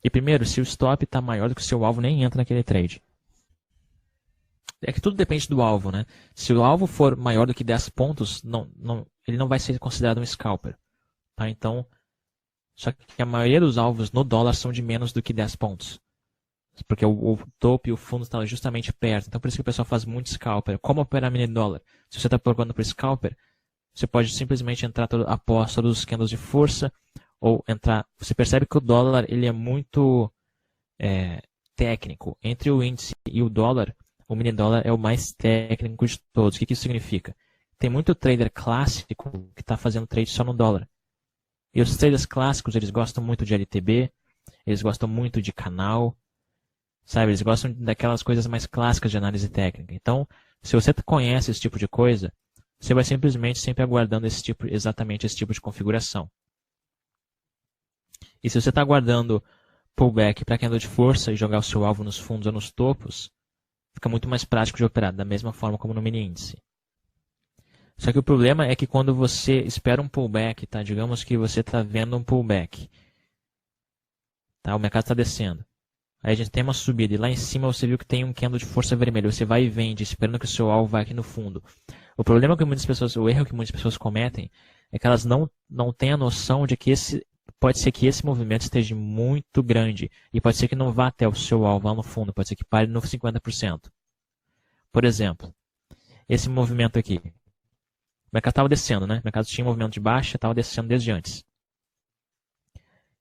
E primeiro, se o stop está maior do que o seu alvo, nem entra naquele trade. É que tudo depende do alvo, né? Se o alvo for maior do que 10 pontos, ele não vai ser considerado um scalper. Tá? Então, só que a maioria dos alvos no dólar são de menos do que 10 pontos. Porque o topo e o fundo estão justamente perto. Então, por isso que o pessoal faz muito scalper. Como operar mini dólar? Se você está procurando por scalper, você pode simplesmente entrar após todos os candles de força, ou entrar. Você percebe que o dólar ele é muito técnico. Entre o índice e o dólar, o mini dólar é o mais técnico de todos. O que isso significa? Tem muito trader clássico que está fazendo trade só no dólar. E os traders clássicos, eles gostam muito de LTB, eles gostam muito de canal, sabe? Eles gostam daquelas coisas mais clássicas de análise técnica. Então, se você conhece esse tipo de coisa, você vai simplesmente sempre aguardando exatamente esse tipo de configuração. E se você está aguardando pullback para candle de força e jogar o seu alvo nos fundos ou nos topos, fica muito mais prático de operar, da mesma forma como no mini índice. Só que o problema é que quando você espera um pullback, tá? Digamos que você está vendo um pullback. Tá? O mercado está descendo. Aí a gente tem uma subida e lá em cima você viu que tem um candle de força vermelha. Você vai e vende, esperando que o seu alvo vá aqui no fundo. O problema que muitas pessoas, o erro que muitas pessoas cometem é que elas não têm a noção de que pode ser que esse movimento esteja muito grande e pode ser que não vá até o seu alvo lá no fundo, pode ser que pare no 50%. Por exemplo, esse movimento aqui. O mercado estava descendo, né? O mercado tinha um movimento de baixa, estava descendo desde antes.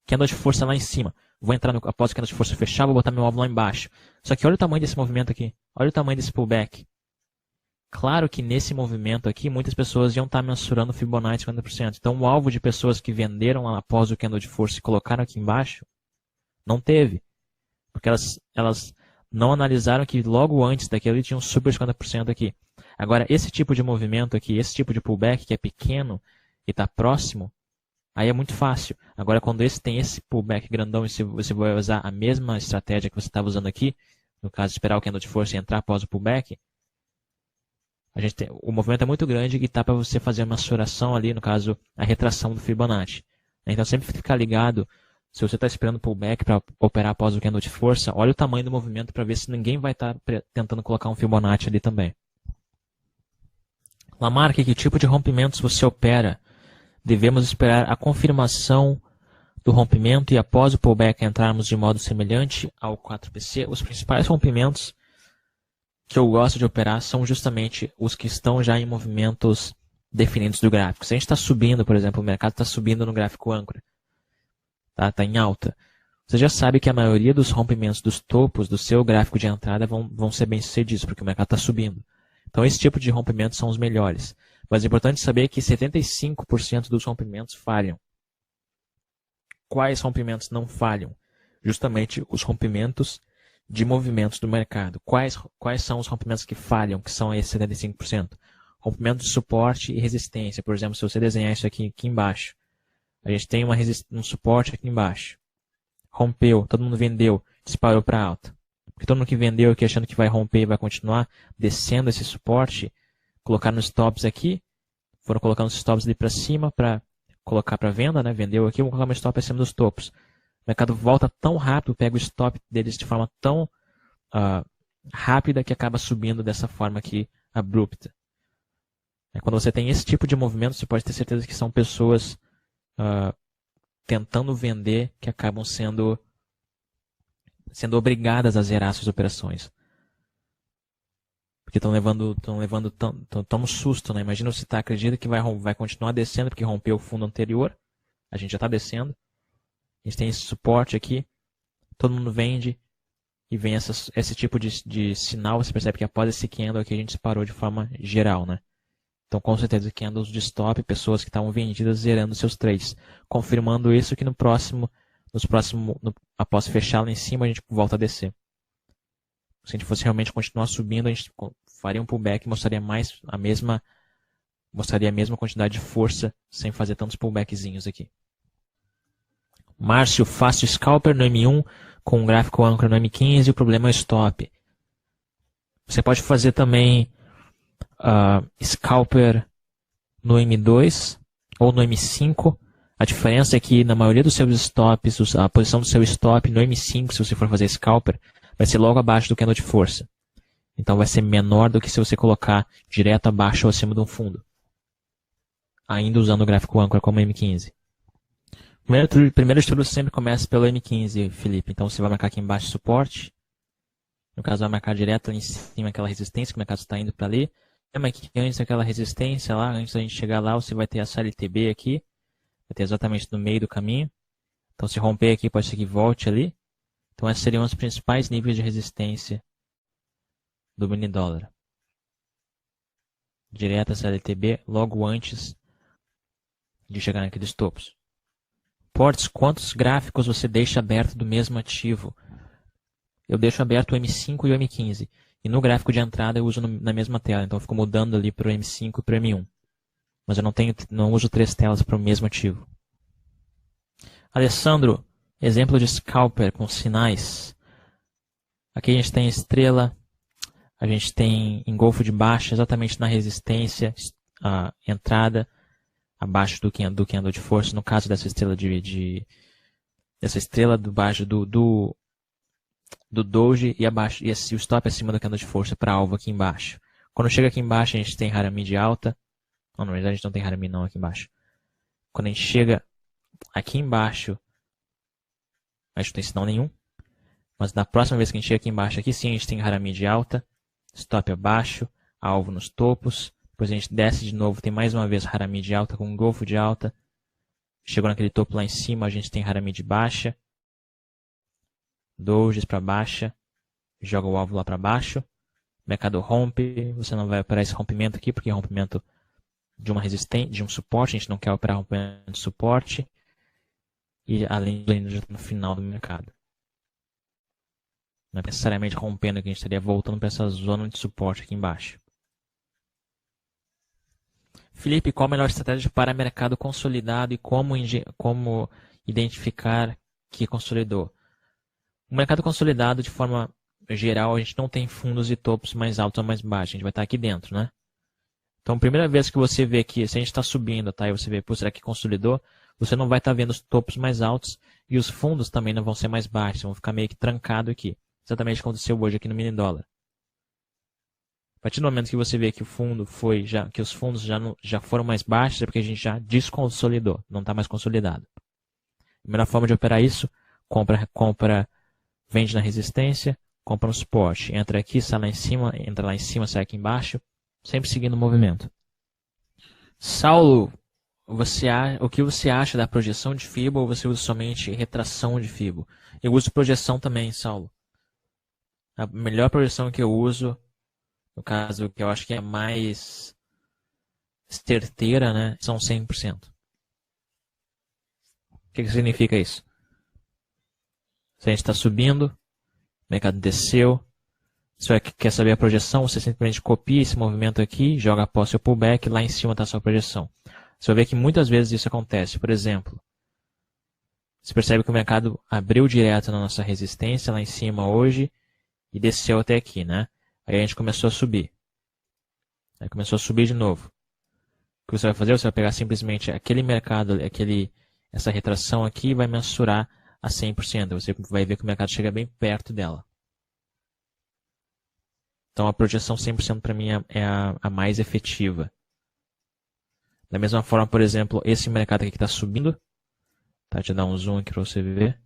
Candle de força lá em cima. Vou entrar após o candle de força fechar, vou botar meu alvo lá embaixo. Só que olha o tamanho desse movimento aqui. Olha o tamanho desse pullback. Claro que nesse movimento aqui, muitas pessoas iam estar mensurando o Fibonacci 50%. Então, o alvo de pessoas que venderam lá após o candle de força e colocaram aqui embaixo, não teve. Porque elas não analisaram que logo antes daquilo ele tinha um super 50% aqui. Agora, esse tipo de movimento aqui, esse tipo de pullback que é pequeno e está próximo, aí é muito fácil. Agora, quando tem esse pullback grandão e você vai usar a mesma estratégia que você estava usando aqui, no caso, esperar o candle de força e entrar após o pullback, o movimento é muito grande e tá para você fazer uma mensuração ali, no caso, a retração do Fibonacci. Então, sempre ficar ligado. Se você está esperando pullback para operar após o candle de força, olha o tamanho do movimento para ver se ninguém vai estar tentando colocar um Fibonacci ali também. Lamarck, que tipo de rompimentos você opera? Devemos esperar a confirmação do rompimento e após o pullback entrarmos de modo semelhante ao 4PC. Os principais rompimentos que eu gosto de operar são justamente os que estão já em movimentos definidos do gráfico. Se a gente está subindo, por exemplo, o mercado está subindo no gráfico âncora, tá em alta, você já sabe que a maioria dos rompimentos dos topos do seu gráfico de entrada vão ser bem sucedidos, porque o mercado está subindo. Então, esse tipo de rompimentos são os melhores. Mas é importante saber que 75% dos rompimentos falham. Quais rompimentos não falham? Justamente os rompimentos de movimentos do mercado. Quais são os rompimentos que falham, que são esses 75%? Rompimento de suporte e resistência. Por exemplo, se você desenhar isso aqui embaixo, a gente tem um suporte aqui embaixo. Rompeu, todo mundo vendeu, disparou para alta. Porque todo mundo que vendeu aqui achando que vai romper e vai continuar descendo esse suporte, colocaram os stops aqui, foram colocando os stops ali para cima para colocar para venda, né? Vendeu aqui, vou colocar meu stop acima dos topos. O mercado volta tão rápido, pega o stop deles de forma tão rápida que acaba subindo dessa forma aqui abrupta. Quando você tem esse tipo de movimento, você pode ter certeza que são pessoas tentando vender que acabam sendo obrigadas a zerar suas operações. Porque estão levando tão susto, né? Imagina você acredita que vai continuar descendo porque rompeu o fundo anterior. A gente já está descendo. A gente tem esse suporte aqui. Todo mundo vende. E vem esse tipo de sinal. Você percebe que após esse candle aqui a gente disparou de forma geral, né? Então, com certeza, candles de stop, pessoas que estavam vendidas zerando seus trades. Confirmando isso que após fechar lá em cima, a gente volta a descer. Se a gente fosse realmente continuar subindo, a gente faria um pullback e mostraria a mesma quantidade de força sem fazer tantos pullbackzinhos aqui. Márcio, fácil scalper no M1 com um gráfico âncora no M15 e o problema é o stop. Você pode fazer também scalper no M2 ou no M5. A diferença é que na maioria dos seus stops, a posição do seu stop no M5, se você for fazer scalper, vai ser logo abaixo do candle de força. Então vai ser menor do que se você colocar direto abaixo ou acima de um fundo. Ainda usando o gráfico âncora como M15. Primeiro estudo sempre começa pelo M15, Felipe. Então você vai marcar aqui embaixo suporte. No caso, vai marcar direto ali em cima aquela resistência que o mercado está indo para ali. Lembra que antes daquela resistência lá, antes da gente chegar lá, você vai ter essa LTB aqui. Vai ter exatamente no meio do caminho. Então se romper aqui, pode ser que volte ali. Então esses seriam os principais níveis de resistência do mini dólar. Direto essa LTB logo antes de chegar naqueles topos. Portes, quantos gráficos você deixa aberto do mesmo ativo? Eu deixo aberto o M5 e o M15. E no gráfico de entrada eu uso na mesma tela. Então eu fico mudando ali para o M5 e para o M1. Mas eu não uso 3 telas para o mesmo ativo. Alessandro, exemplo de scalper com sinais. Aqui a gente tem estrela. A gente tem engolfo de baixa exatamente na resistência, a entrada abaixo do candle de força, no caso dessa estrela dessa estrela do baixo do doji e abaixo e o stop acima do candle de força para alvo aqui embaixo. Quando chega aqui embaixo a gente tem Haramid alta. Não, na verdade a gente não tem Haramid não aqui embaixo. Quando a gente chega aqui embaixo, a gente não tem sinal nenhum. Mas na próxima vez que a gente chega aqui embaixo, aqui sim a gente tem Haramid alta. Stop abaixo, alvo nos topos. Depois a gente desce de novo, tem mais uma vez Haramid alta com um golfo de alta. Chegou naquele topo lá em cima, a gente tem Haramid baixa. Dojis para baixa. Joga o alvo lá para baixo. Mercado rompe. Você não vai operar esse rompimento aqui, porque é rompimento de uma resistência, de um suporte. A gente não quer operar rompimento de suporte. E além disso, já está no final do mercado. Não é necessariamente rompendo que a gente estaria voltando para essa zona de suporte aqui embaixo. Felipe, qual a melhor estratégia para mercado consolidado e como identificar que consolidou? O mercado consolidado, de forma geral, a gente não tem fundos e topos mais altos ou mais baixos. A gente vai estar aqui dentro, né? Então, a primeira vez que você vê que, se a gente está subindo, tá? E você vê, pô, será que consolidou? Você não vai estar vendo os topos mais altos e os fundos também não vão ser mais baixos. Vão ficar meio que trancados aqui. Exatamente o que aconteceu hoje aqui no mini dólar. A partir do momento que você vê que o fundo que os fundos já foram mais baixos, é porque a gente já desconsolidou, não está mais consolidado. A melhor forma de operar isso, vende na resistência, compra no suporte, entra aqui, sai lá em cima, entra lá em cima, sai aqui embaixo, sempre seguindo o movimento. Saulo, o que você acha da projeção de FIBO ou você usa somente retração de FIBO? Eu uso projeção também, Saulo. A melhor projeção que eu uso, no caso que eu acho que é mais certeira, né, são 100%. O que significa isso? Se a gente está subindo, o mercado desceu, você quer saber a projeção, você simplesmente copia esse movimento aqui, joga após seu pullback, lá em cima está a sua projeção. Você vai ver que muitas vezes isso acontece. Por exemplo, você percebe que o mercado abriu direto na nossa resistência lá em cima hoje e desceu até aqui, né? Aí a gente começou a subir. Aí começou a subir de novo. O que você vai fazer? Você vai pegar simplesmente aquele mercado, essa retração aqui e vai mensurar a 100%. Você vai ver que o mercado chega bem perto dela. Então a projeção 100% para mim é a mais efetiva. Da mesma forma, por exemplo, esse mercado aqui que está subindo. Tá, deixa eu dar um zoom aqui para você ver.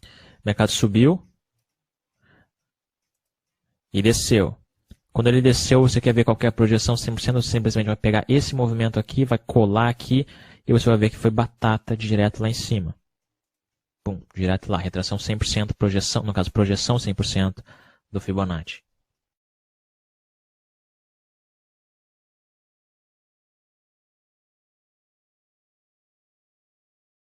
O mercado subiu e desceu. Quando ele desceu, você quer ver qual que é a projeção 100%, você simplesmente vai pegar esse movimento aqui, vai colar aqui e você vai ver que foi batata direto lá em cima. Pum, direto lá, retração 100%, projeção, no caso projeção 100% do Fibonacci.